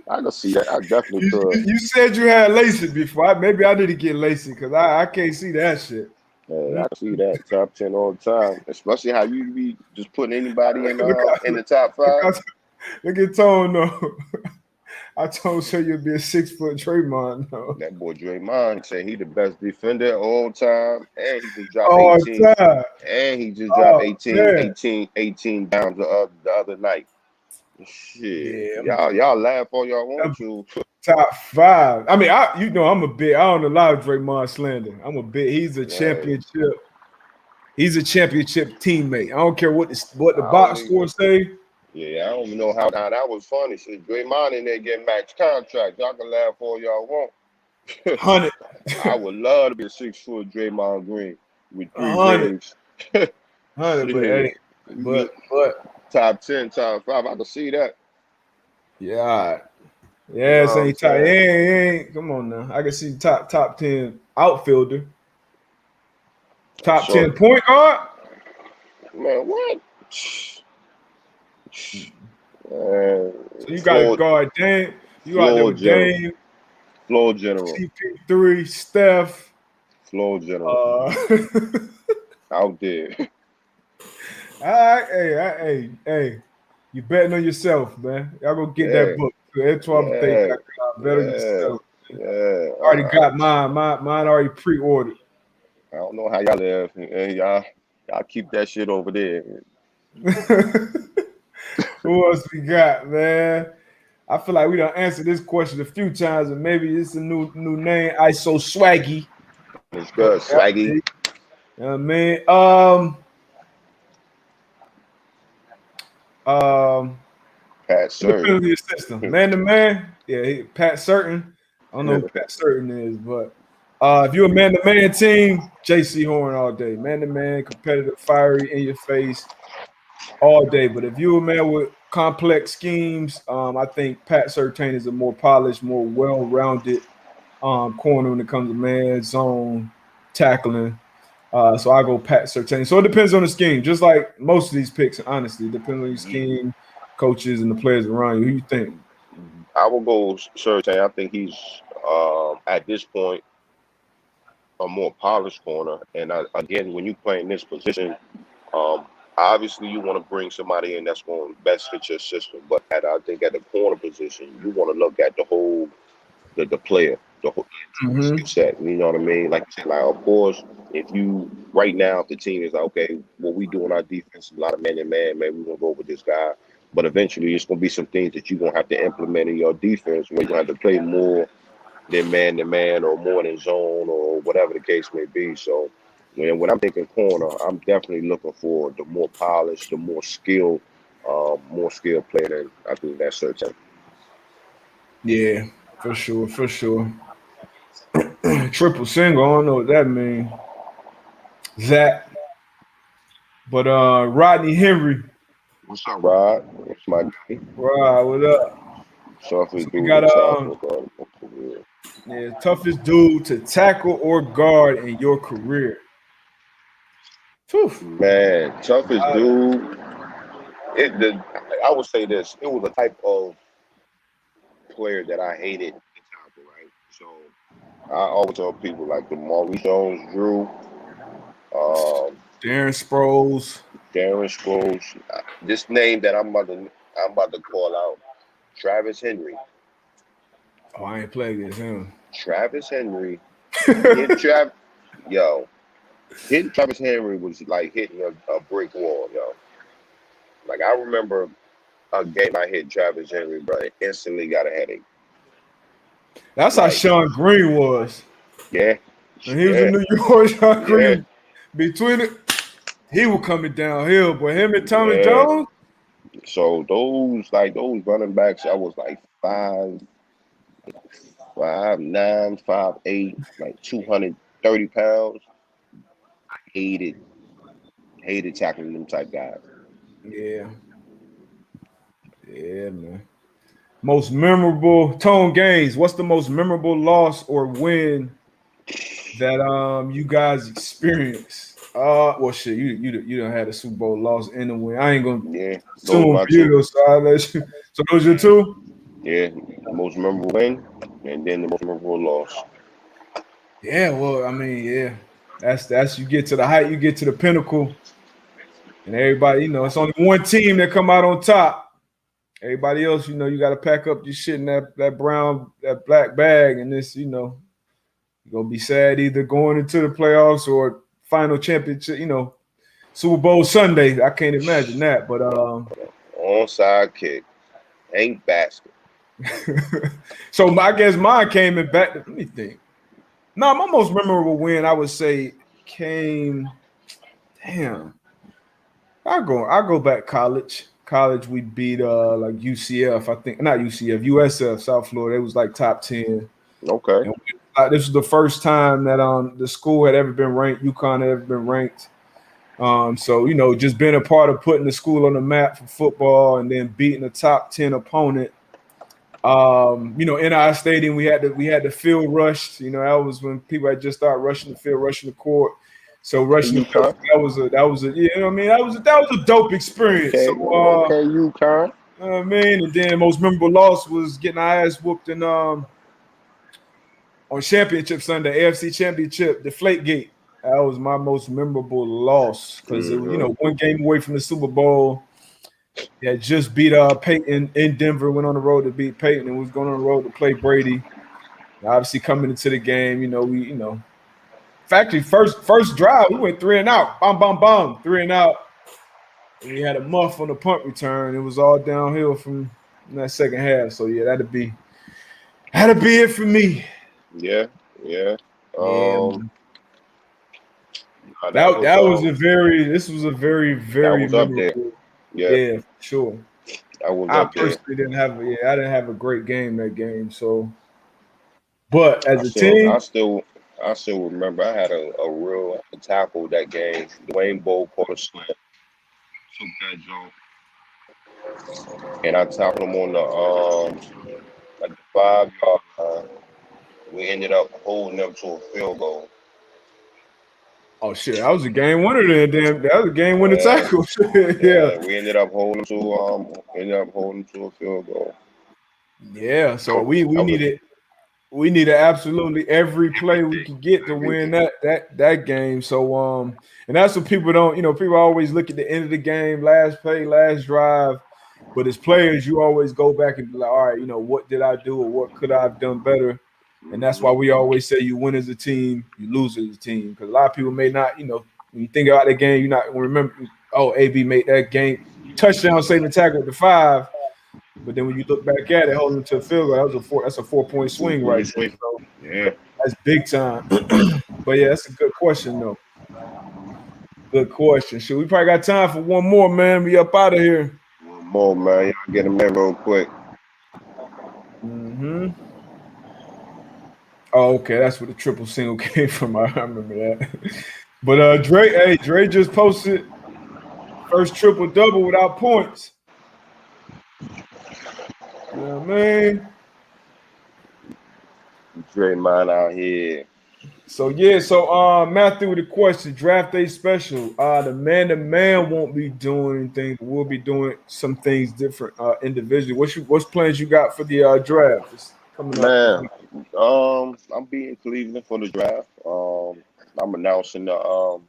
I could see that. I definitely could. You said you had LASIK before. Maybe I need to get LASIK because I can't see that shit. Yeah, I can see that top 10 all the time, especially how you be just putting anybody Look, in the top look, 5. look at Tone though. I told you you'd be a 6 foot Draymond though. That boy Draymond said he the best defender all time, and he just dropped All 18, time. and he just dropped Oh 18, man. 18, 18 down the other night. Shit, Yeah, y'all laugh all y'all want I'm to. top 5. I mean, I'm a big. I don't allow Draymond slander. I'm a big. He's a Man, championship. He's a championship teammate. I don't care what the I don't box even. score say. Yeah, I don't even know how that was funny. Shit, Draymond in there getting max contract. Y'all can laugh all y'all want. 100, I would love to be a 6 foot Draymond Green with 3 100, rings. 100. But Shit, hey, but top 10, top 5. I can see that. yeah, You know yeah. It what I'm ain't top. saying? Ain't. Come on now. I can see top 10 outfielder. Top So, 10 point guard. man, what? Man, So you got to floor, guard Dame. You out there floor with general, Dame, floor general, CP3, Steph. floor general. Uh, Out there. all right, hey. You betting on yourself, man. Y'all go get that Yeah, book. Antoine Bethea, yeah, bet on yeah, yourself. yeah. Already got mine. Mine already pre-ordered. I don't know how y'all live. And y'all keep that shit over there. Who else we got, man? I feel like we done answered this question a few times, and maybe it's a new name. ISO Swaggy. It's good, swaggy. You know what I mean? Pat It depends Certain. on your system. Man to man, yeah, Pat Certain. I don't know Yeah. who Pat Certain is, but if you're a man to man team, JC Horn all day. Man to man, competitive, fiery, in your face all day. But if you're a man with complex schemes, I think Pat Surtain is a more polished, more well-rounded corner when it comes to man zone tackling. So I go Pat Surtain. So it depends on the scheme, just like most of these picks. Honestly, it depends on your scheme, coaches, and the players around you. Who you think? I will go Certain. I think he's at this point a more polished corner. And again, when you play in this position, um, obviously you want to bring somebody in that's going to best fit your system. But I think at the corner position, you want to look at the whole the player. the whole skill set. You know what I mean? Like you said, like of course, if you right now, if the team is like, okay, what we do on our defense, a lot of man and man, maybe we're gonna go with this guy. But eventually, it's gonna be some things that you're gonna have to implement in your defense where you're gonna have to play more than man to man or more than zone or whatever the case may be. So when I'm thinking corner, I'm definitely looking for the more polished, the more skilled player than I think that's certain. Yeah, for sure, for sure. Triple single, I don't know what that means. Zach. But Rodney Henry. What's up, Rod? What's my guy? Rod, what up? Shuffle So we through got the tackle. toughest dude to tackle or guard in your career. Whew. Man, toughest dude. I would say this. It was a type of player that I hated to tackle, right? So I always tell people like the Maurice Jones, Drew, Darren Sproles. Darren Sproles. This name that I'm about to call out, Travis Henry. Oh, I ain't played against him. Travis Henry. Hitting Travis Henry was like hitting a brick wall, yo. Like I remember a game I hit Travis Henry, bro, and instantly got a headache. That's how Sean Green was. Yeah. When he was in New York, Sean Green, between it, he was coming downhill. But him and Thomas Jones. So those running backs, I was like 5'9", 5'8", like 230 pounds. I hated tackling them type guys. Yeah. Yeah, man. Most memorable Tone Gaines. What's the most memorable loss or win that you guys experienced? Well, shit, you done had a Super Bowl loss and a win. I ain't gonna assume you, so I'll let you. So those are two. Yeah, most memorable win, and then the most memorable loss. Yeah, well, I mean, yeah, that's you get to the height, you get to the pinnacle, and everybody, it's only one team that come out on top. Everybody else, you got to pack up your shit in that black bag, and this, you're gonna be sad either going into the playoffs or final championship, Super Bowl Sunday. I can't imagine that, but onside kick, ain't basket. So I guess mine came in back. Let me think. No, my most memorable win, I would say, came. Damn, I go back college. College, we beat like UCF. I think not UCF, USF, South Florida. It was like top 10. Okay. And this was the first time that the school had ever been ranked. UConn had ever been ranked. So just being a part of putting the school on the map for football and then beating a top 10 opponent. In our stadium we had the field rushed. That was when people had just started rushing the field, rushing the court. So rushing the field, that was a that was a dope experience. Okay, so UConn. I mean, and then the most memorable loss was getting our ass whooped in on Championship Sunday, AFC Championship, Deflategate. That was my most memorable loss because it was, one game away from the Super Bowl. Yeah, just beat Peyton in Denver, went on the road to beat Peyton, and was going on the road to play Brady. And obviously, coming into the game, factory first drive, we went 3 and out, bam, 3 and out. And we had a muff on the punt return. It was all downhill from that second half. So yeah, that'd be it for me. Yeah. This was a very memorable. Yeah, sure. I personally didn't have a great game that game. So, but as a team, I still remember I had a real tackle that game. Dwayne Bowe caught a slant, took that joke, and I tackled him on the 5-yard line. We ended up holding them to a field goal. Oh shit! That was a game winner then. Damn, that was a game winner tackle. Yeah, we ended up holding to a field goal. Yeah, so we needed absolutely every play we could get to win that game. So and that's what people don't. People always look at the end of the game, last play, last drive. But as players, you always go back and be like, all right, what did I do or what could I have done better? And that's why we always say you win as a team, you lose as a team. Because a lot of people may not, when you think about the game, you're not going to remember, AB made that game touchdown, saving tackle at the 5. But then when you look back at it, holding him to a field goal, that's a 4-point swing right there. So that's big time. But yeah, that's a good question though. Good question. Should we probably got time for one more, man? We up out of here. One more, man. Y'all get him in real quick. Oh, okay. That's where the triple single came from. I remember that. But Dre just posted first triple double without points. You know what I mean? Dre mine out here. So Matthew with the question, draft day special. The man won't be doing anything. We'll be doing some things different individually. What's plans you got for the draft? It's coming up. I'm beating Cleveland for the draft. I'm announcing the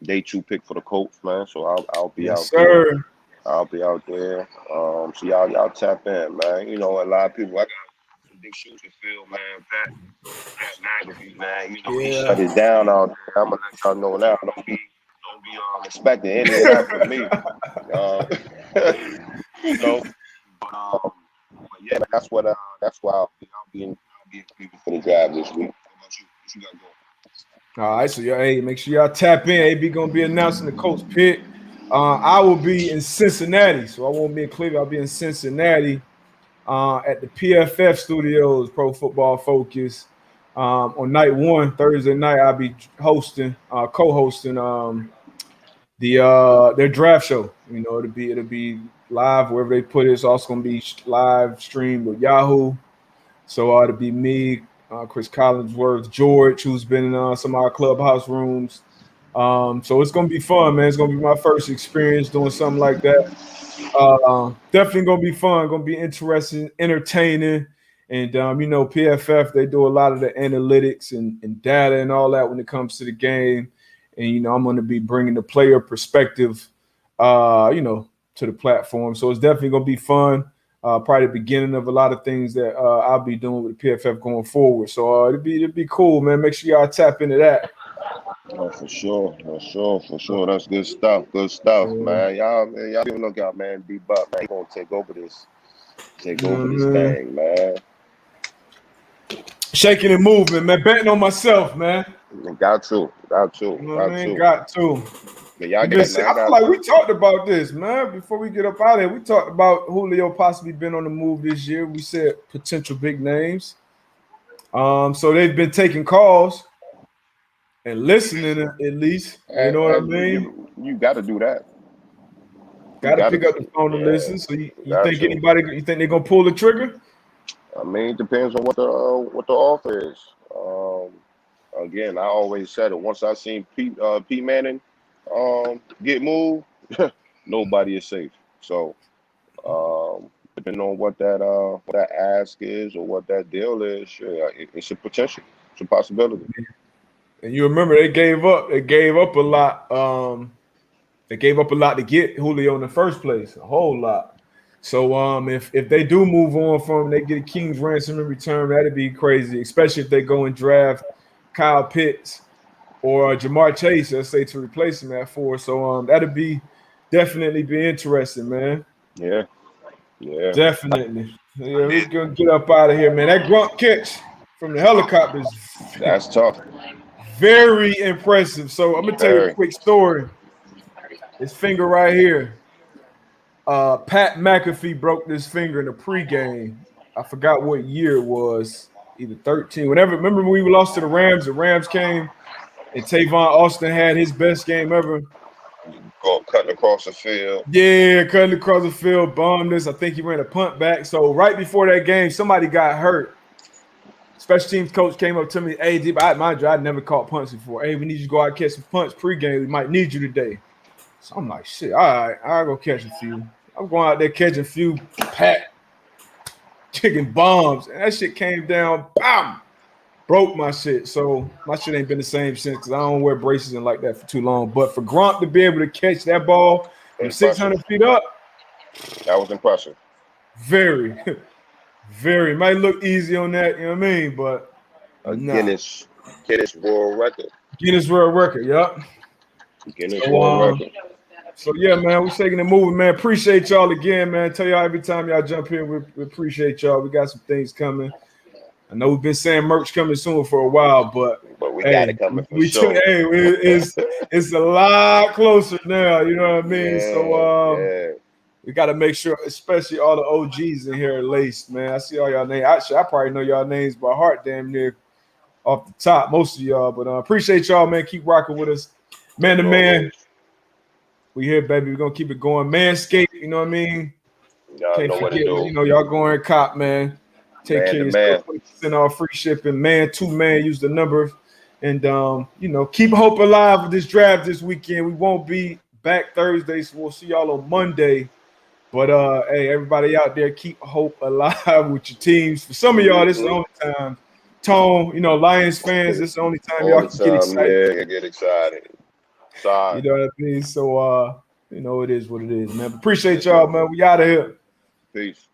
day 2 pick for the Colts, man. So I'll be out there. I'll be out there. So y'all tap in, man. A lot of people. I got big shoes to fill, man. Pat McAfee, man. He shut it down out there. I'm gonna let y'all know now. Don't be expecting any of that from me. But yeah, that's why I'll be in Cleveland for the draft this week. How about you? What you got going? All right, so make sure y'all tap in. AB gonna be announcing the Colts pick. I will be in Cincinnati, so I won't be in Cleveland. I'll be in Cincinnati. At the PFF Studios, Pro Football Focus, on night 1, Thursday night, I'll be co-hosting their draft show. It'll be live wherever they put it. It's also gonna be live streamed with Yahoo. So it'll be me, Chris Collinsworth, George, who's been in some of our clubhouse rooms. So it's gonna be fun, man. It's gonna be my first experience doing something like that. Definitely gonna be fun, gonna be interesting, entertaining, and PFF, they do a lot of the analytics and data and all that when it comes to the game, and I'm gonna be bringing the player perspective, to the platform. So it's definitely gonna be fun. Probably the beginning of a lot of things that I'll be doing with the PFF going forward. So it'd be cool, man. Make sure y'all tap into that. Oh, for sure. That's good stuff. Man. Y'all be on the lookout, man. D-Buck, man. He gonna take over this thing, man. Shaking and moving, man. Betting on myself, man. Got to. Got to. I feel like we talked about this, man. Before we get up out of here, we talked about Julio possibly been on the move this year. We said potential big names. So they've been taking calls and listening at least. You know what I mean? You got to do that. Got to pick up the phone and listen. So you think anybody? You think they're gonna pull the trigger? I mean, it depends on what the offer is. Again, I always said it. Once I seen Pete Manning get moved, nobody is safe. So depending on what that ask is or what that deal is, it's a potential. It's a possibility. And you remember they gave up a lot. They gave up a lot to get Julio in the first place, a whole lot. So if they do move on from him, they get a king's ransom in return, that'd be crazy, especially if they go and draft Kyle Pitts or Jamar Chase, let's say, to replace him at 4. So that'd definitely be interesting, man. Yeah. Definitely. Yeah, we're gonna get up out of here, man. That grunt catch from the helicopter that's tough. Very impressive. So I'm gonna tell you a quick story. This finger right here. Pat McAfee broke this finger in the pregame. I forgot what year it was, either 13. Remember when we lost to the Rams? The Rams came and Tavon Austin had his best game ever. Cutting across the field. Yeah, cutting across the field, bombed this. I think he ran a punt back. So right before that game, somebody got hurt. Special teams coach came up to me, hey, mind you, I'd never caught punts before. Hey, we need you to go out and catch some punts pregame. We might need you today. So I'm like, shit, all right, I'll go catch a few. I'm going out there catching a few chicken bombs. And that shit came down, bam, broke my shit. So my shit ain't been the same since because I don't wear braces and like that for too long. But for Gronk to be able to catch that ball from 600 feet up. That was impressive. Very, very. Might look easy on that, you know what I mean? But Guinness World Record. Guinness World Record, yep. Guinness World Record. So yeah, man, we're shaking and moving, man. Appreciate y'all again, man. Tell y'all every time y'all jump here, we appreciate y'all. We got some things coming. I know we've been saying merch coming soon for a while, but we got it coming for sure. Hey, it's a lot closer now. You know what I mean? Yeah, so we got to make sure, especially all the OGs in here, are laced, man. I see all y'all names. Actually, I probably know y'all names by heart, damn near off the top, most of y'all. But appreciate y'all, man. Keep rocking with us, man to man. We here, baby. We're gonna keep it going. Manscaped, you know what I mean? Y'all Can't know forget, what to do. You know, y'all go and cop, man. Take care of yourself. Send all free shipping, man. 2 man. Use the number, and you know, keep hope alive with this draft this weekend. We won't be back Thursday, so we'll see y'all on Monday. But hey, everybody out there, keep hope alive with your teams. For some of y'all, this is the only time. Tone, you know, Lions fans, this is the only time y'all can get excited. Yeah, get excited. Sorry. You know what I mean? So you know, it is what it is, man. Appreciate y'all, man. We out of here. Peace.